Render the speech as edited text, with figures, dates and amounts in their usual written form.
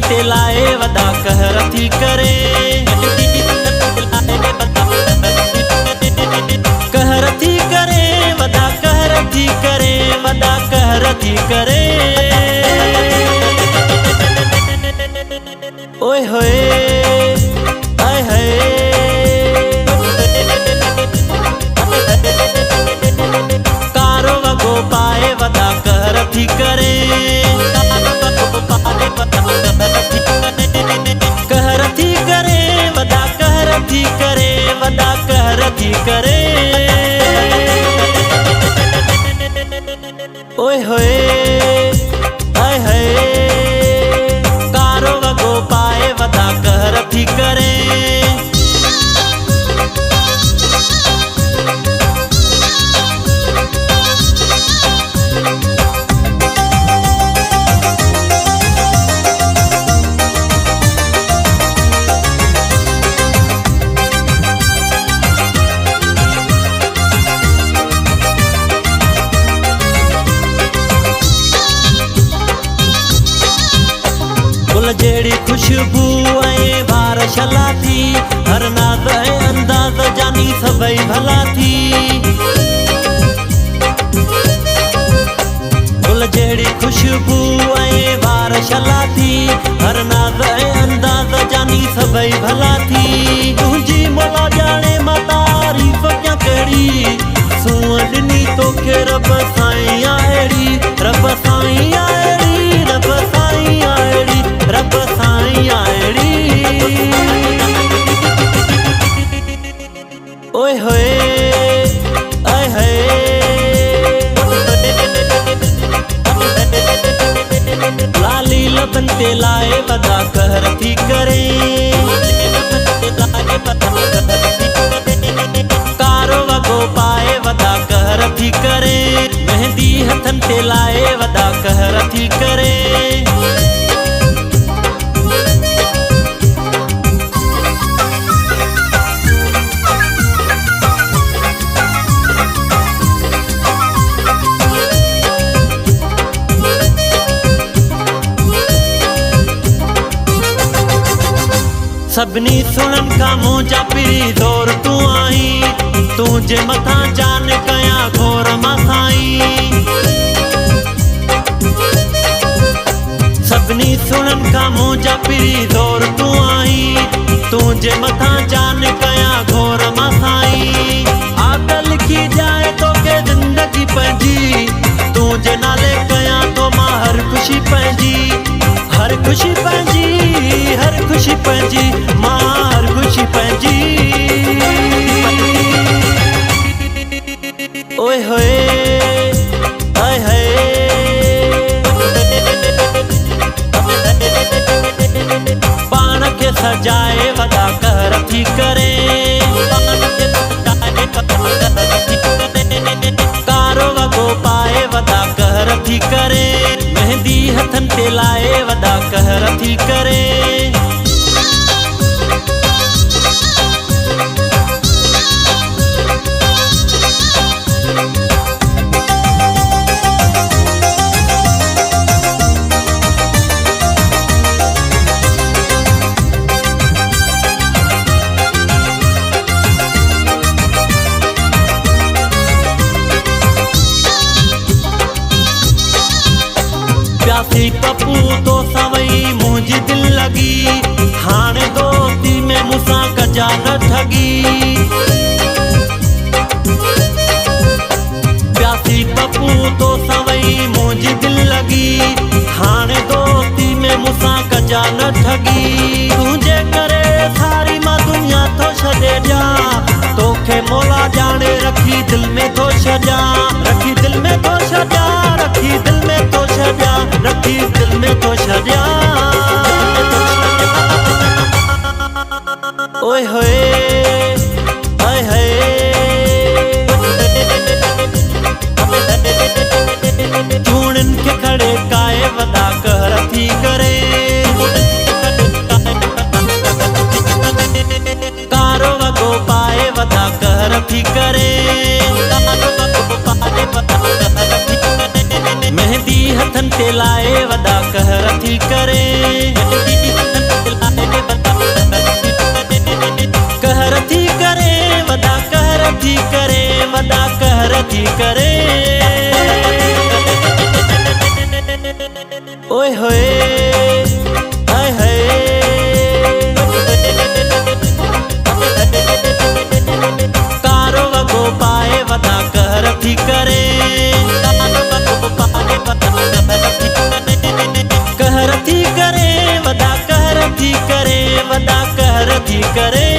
ते लाए वदा कहर थी करे। कहर थी करे वदा कहर थी करे वदा कहर थी करे। ओए होए आए हाय कारो वगो पाए वदा कहर थी करे। कहर थी करे वदा कहर थी करे वदा कहर थी करे। ओए होए आए हाय कारो वगो पाए वदा कहर थी करे। जेड़ी खुशबू ऐ बार शला थी हर नाज़ ऐ अंदाज़ जानी सभई भला थी। गुल जेड़ी खुशबू ऐ बार शला थी हर नाज़ ऐ अंदाज़ जानी सभई भला थी। तुझी मोला जाने मां तारीफ़ क्या करी सूअ ॾिनी तोखे रब साईं अहिड़ी रब साईं अहिड़ी रब साईं अहिड़ी रब साईं अहिड़ी। ओए होए आए हाय लाली लबन ते लाए वदा कहर थी करे। कारो वगो पाए वदा कहर थी करे। मेहंदी हथन ते लाए वदा कहर थी करे। सभनी सुनन का मुंजा पिरी जोर तू आई तुझे मथा जान कया घोर मसाई। सभनी सुनन का मुंजा पिरी जोर तू आई तुझे मथा जान कया घोर मसाई। आग लिखी जाए तो के जिंदगी पंजी तुझे नाले कया तो मां हर खुशी पंजी हर खुशी पंजी हर खुशी पंजी मां हर खुशी पंजी। ओए होए आए हाय पान के सजाए वदा कहर थी करे। कारो वगो पाए वदा कहर थी करे। मेहंदी हथन ते लाए वदा कहर थी करे। प्यासी पप्पू तो सवई मुझी दिल लगी हाणे दोस्ती में मुसा कजा न ठगी। प्यासी पप्पू तो सवई मुझी दिल लगी हाणे दोस्ती में मुसा कजा न ठगी। तुझे करे सारी मां दुनिया तो छॾे जा तोखे मोला जाने रखी दिल में तो छॾा रखी दिल में तो छॾा रखी दिल में तो छॾा रखी दिल में तो छॾा। ओए होए आए हाय चूड़न के खड़े काए वदा कहर थी करे। कारो वगो पाए वदा कहर थी करे। मेहंदी हथन ते लाए वदा कहर थी करे। थी करे। ओए होए हाय हाय कारो वगो पाए वदा कहर थी करे। कहर थी करे वदा कहर थी करे वदा कहर थी करे।